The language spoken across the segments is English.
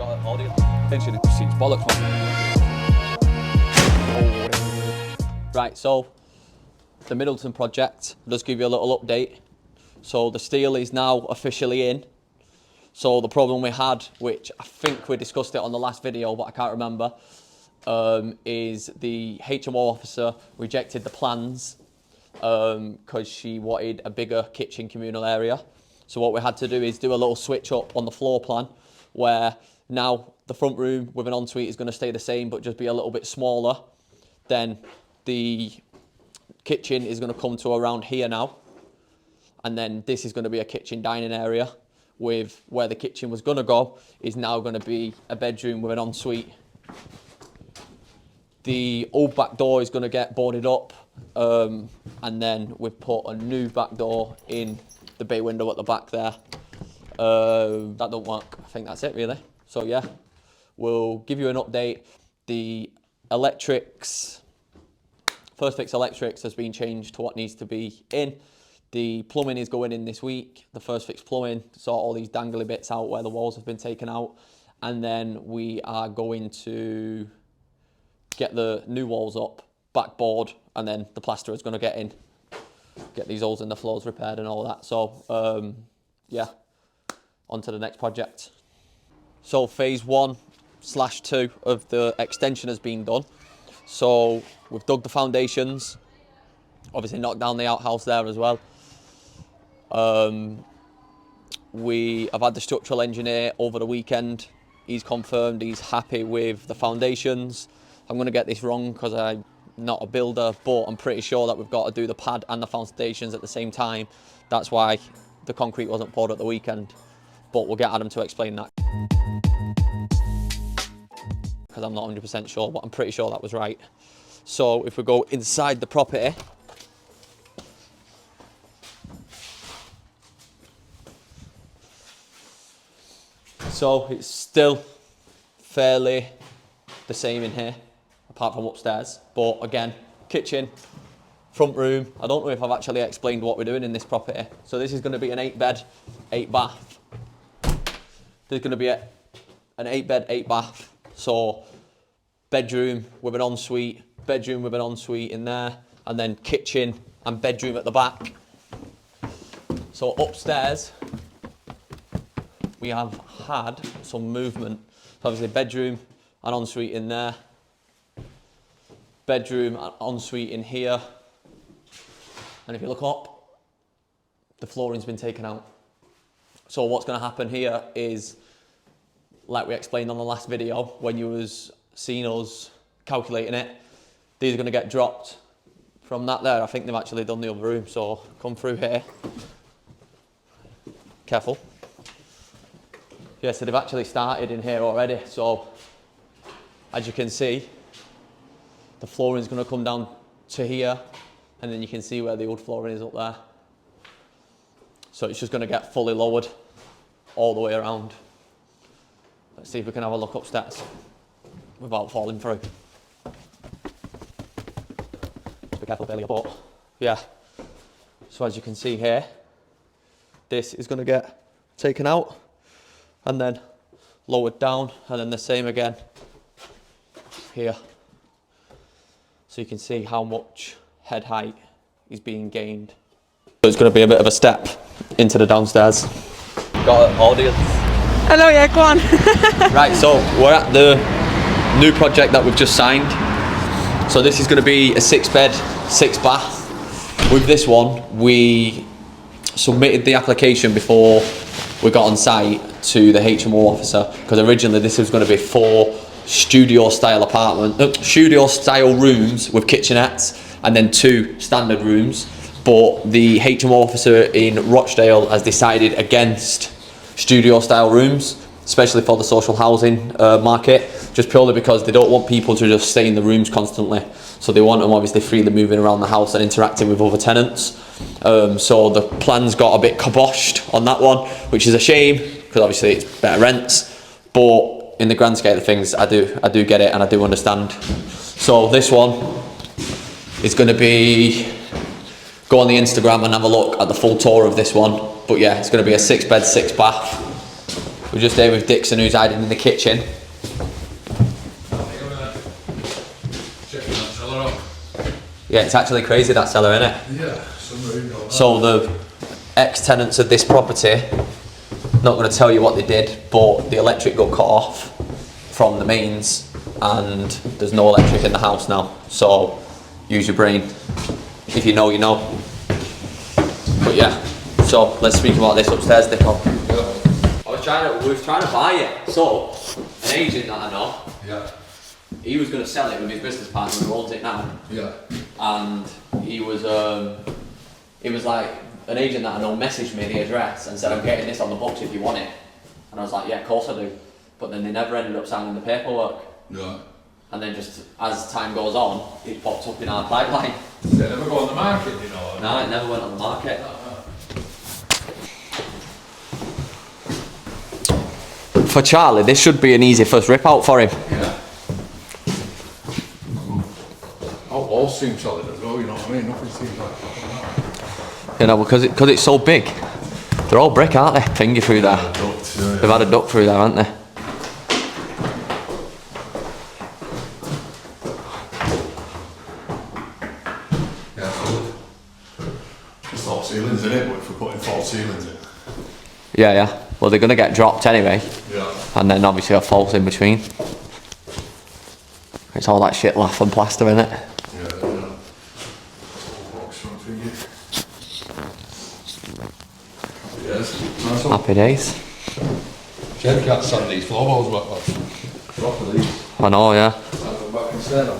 Got audio. Attention, it seems bollocks, man. Right, so the Middleton project, I'll just give you a little update. So the steel is now officially in. So the problem we had, which I think we discussed it on the last video, but I can't remember, is the HMO officer rejected the plans because she wanted a bigger kitchen communal area. So what we had to do is do a little switch up on the floor plan, where now the front room with an ensuite is going to stay the same but just be a little bit smaller. Then the kitchen is going to come to around here now, and then this is going to be a kitchen dining area, with where the kitchen was going to go is now going to be a bedroom with an ensuite. The old back door is going to get boarded up, and then we've put a new back door in the bay window at the back there. That don't work. I think that's it really. So yeah, we'll give you an update. The electrics, First Fix Electrics has been changed to what needs to be in. The plumbing is going in this week, the First Fix plumbing, to sort all these dangly bits out where the walls have been taken out. And then we are going to get the new walls up, backboard, and then the plasterer is going to get in, get these holes in the floors repaired and all that. So yeah, on to the next project. So phase 1/2 of the extension has been done. So we've dug the foundations, obviously knocked down the outhouse there as well. We have had the structural engineer over the weekend. He's confirmed he's happy with the foundations. I'm going to get this wrong because I'm not a builder, but I'm pretty sure that we've got to do the pad and the foundations at the same time. That's why the concrete wasn't poured at the weekend, but we'll get Adam to explain that, because I'm not 100% sure, but I'm pretty sure that was right. So if we go inside the property, so it's still fairly the same in here, apart from upstairs. But again, kitchen, front room. I don't know if I've actually explained what we're doing in this property. So this is going to be an 8-bed, 8-bath. There's going to be an 8-bed, 8-bath. So bedroom with an ensuite, bedroom with an ensuite in there, and then kitchen and bedroom at the back. So upstairs, we have had some movement. So obviously bedroom and ensuite in there, bedroom and ensuite in here, and if you look up, the flooring's been taken out. So what's going to happen here is, like we explained on the last video when you was seeing us calculating it, these are going to get dropped from that there. I think they've actually done the other room, so come through here. Careful. Yeah, so they've actually started in here already. So as you can see, the flooring is going to come down to here, and then you can see where the old flooring is up there. So it's just going to get fully lowered all the way around. Let's see if we can have a look upstairs without falling through. Just be careful, Billy, but yeah. So as you can see here, this is going to get taken out and then lowered down, and then the same again here. So you can see how much head height is being gained. So it's going to be a bit of a step into the downstairs. Got an audience. Hello, yeah, go on. Right, so we're at the new project that we've just signed. So this is going to be a 6-bed, 6-bath. With this one, we submitted the application before we got on site to the HMO officer, because originally this was going to be 4 studio style rooms with kitchenettes, and then 2 standard rooms. But the HMO officer in Rochdale has decided against studio style rooms, especially for the social housing market, just purely because they don't want people to just stay in the rooms constantly. So they want them obviously freely moving around the house and interacting with other tenants. So the plans got a bit kiboshed on that one, which is a shame, because obviously it's better rents. But in the grand scale of things, I do get it and I do understand. So this one is going to be, go on the Instagram and have a look at the full tour of this one. But yeah, it's going to be a 6-bed, 6-bath. We're just here with Dixon, who's hiding in the kitchen. Yeah, it's actually crazy, that cellar, isn't it? Yeah, some So the ex-tenants of this property, not going to tell you what they did, but the electric got cut off from the mains and there's no electric in the house now. So use your brain. If you know, you know. But yeah, so let's speak about this upstairs, Dicko. We was trying to buy it. So an agent that I know, he was going to sell it with his business partner who owns it now. Yeah. And he was like, an agent that I know messaged me the address and said, I'm getting this on the books if you want it. And I was like, yeah, of course I do. But then they never ended up signing the paperwork. Yeah. And then just as time goes on, it popped up in our pipeline. Did it ever go on the market, you know? No, it never went on the market. For Charlie, this should be an easy first rip out for him. Yeah. Oh, all seems solid as well, you know what I mean? Nothing seems like You know, because it's so big. They're all brick, aren't they? Finger through there. They've had a duct through there, haven't they? Yeah, solid. It's false ceilings in it, but if we're putting false ceilings in. Yeah, yeah. Well, they're going to get dropped anyway. Yeah. And then obviously a false in between. It's all that shit lath and plaster, isn't it? Yeah, yeah. Box front thingy. Yes. Nice one. Happy days. Jed can't sand these floorboards back, lad. Proper these. I know, yeah. Sand them back instead of.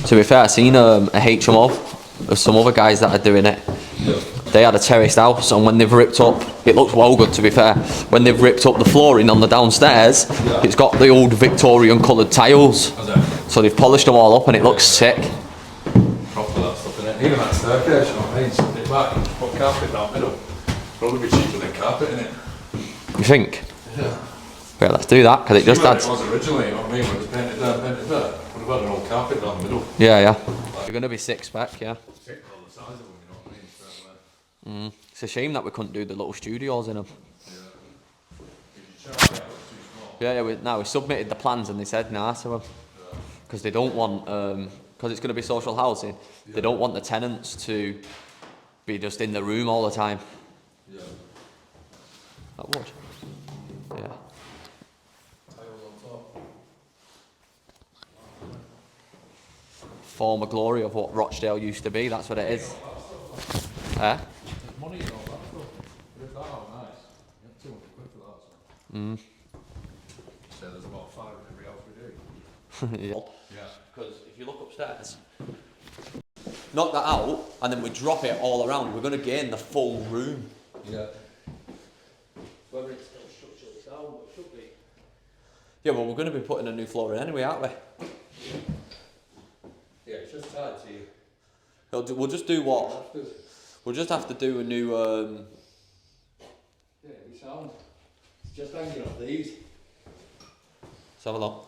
To be fair, I seen a HMO of some other guys that are doing it. Yeah. They had a terraced house, and when they've ripped up, it looks well good to be fair, when they've ripped up the flooring on the downstairs, it's got the old Victorian coloured tiles. Has it? So they've polished them all up and it looks sick. Proper that stuff in it. Even that staircase, you know what I mean? Sand it back and just put carpet down middle. Probably be cheaper than carpet in it. You think? Yeah. Yeah, let's do that, because it just Where adds... it was originally, you know what I mean? When it was painted there, painted there. Would have had an old carpet down the middle. Yeah, yeah. They're going to be six spec, yeah. Sick all the size of them, you know what I mean? Straight away. It's a shame that we couldn't do the little studios in them. Yeah, yeah, we submitted the plans and they said nah to them. Because they don't want, because it's going to be social housing, they don't want the tenants to be just in the room all the time. Yeah. That would. Yeah. Tiles on top. Former glory of what Rochdale used to be, that's what it is. Eh? There's money in all that stuff. But if that out nice, you get 200 quid for that, so. So there's about 5 in every house we do. Yeah. Yeah. Because if you look upstairs, knock that out, and then we drop it all around, we're going to gain the full room. Yeah. Whether it's still structurally sound, but it should be. Yeah, well, we're going to be putting a new floor in anyway, aren't we? Yeah, it's just tied to you. We'll just do what? We'll just have to do a new. Yeah, we sound. It's just hanging off these. Let's have a look.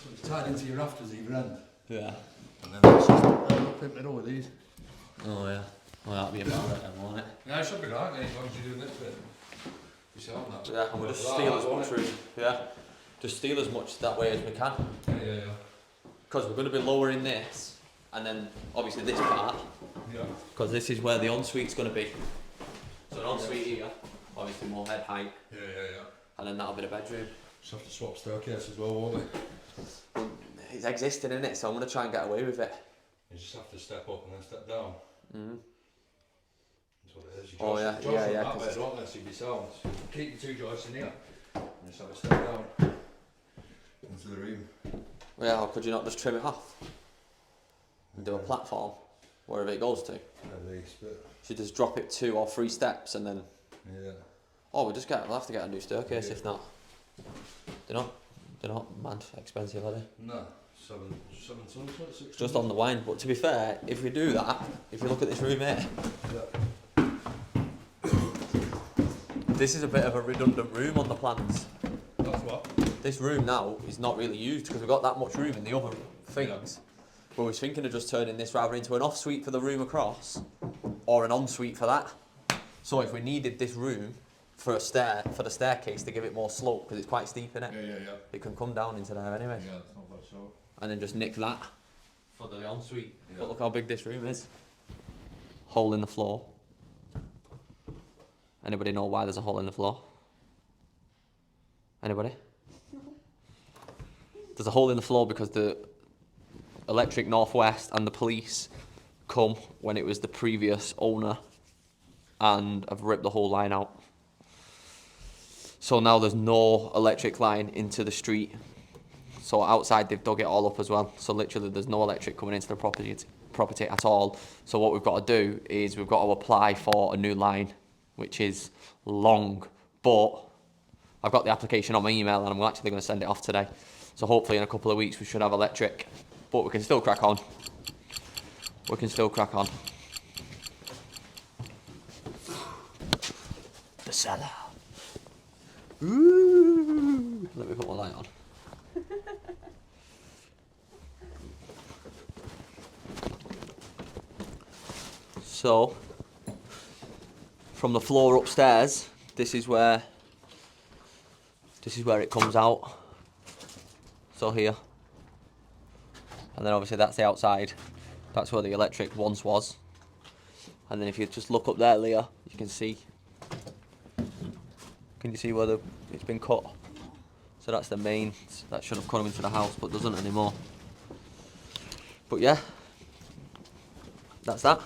So it's tied into your rafters either end. Yeah. And then it's just up in the middle with these. Oh yeah. Well, that'll be about it then, won't it? Yeah, it should be right, mate, as long as you're doing this bit. You sound that. Yeah, and we'll just steal as much room. Yeah. Just steal as much that way as we can. Yeah. Because we're going to be lowering this, and then obviously this part. Yeah. Because this is where the ensuite's going to be. So an ensuite here, obviously more head height, Yeah. and then that'll be the bedroom. Just have to swap staircase as well, won't we? It's existing, isn't it? So I'm going to try and get away with it. You just have to step up and then step down. That's what it is. You Oh, joist- yeah, joist yeah, them yeah, that 'cause way, don't they, so you'd be sound. So you keep the 2 joists in here, and just have a step down into the room. Yeah, or could you not just trim it off? And do a platform, wherever it goes to? At least, but So you just drop it 2 or 3 steps and then... yeah. Oh, we'll have to get a new staircase if not. They're not mad expensive, are they? No, 7 tons, what, 6 It's just on the wine, but to be fair, if we do that, if you look at this room here, Yeah. this is a bit of a redundant room on the plans. That's what? This room now is not really used because we've got that much room in the other things. But we was thinking of just turning this rather into an off suite for the room across, or an ensuite for that. So if we needed this room for the staircase to give it more slope because it's quite steep in it. Yeah. It can come down into there anyway. Yeah, that's not bad show. And then just nick that for the ensuite. Yeah. But look how big this room is. Hole in the floor. Anybody know why there's a hole in the floor? Anybody? There's a hole in the floor because the Electric Northwest and the police come when it was the previous owner and have ripped the whole line out. So now there's no electric line into the street. So outside they've dug it all up as well. So literally there's no electric coming into the property at all. So what we've got to do is we've got to apply for a new line, which is long, but I've got the application on my email and I'm actually going to send it off today. So hopefully in a couple of weeks we should have electric, but we can still crack on. We can still crack on. The cellar. Ooh. Let me put my light on. So, from the floor upstairs, this is where it comes out. So here. And then obviously that's the outside. That's where the electric once was. And then if you just look up there, Leah, you can see. Can you see where it's been cut? So that's the main. That should have come into the house, but doesn't anymore. But yeah, that's that.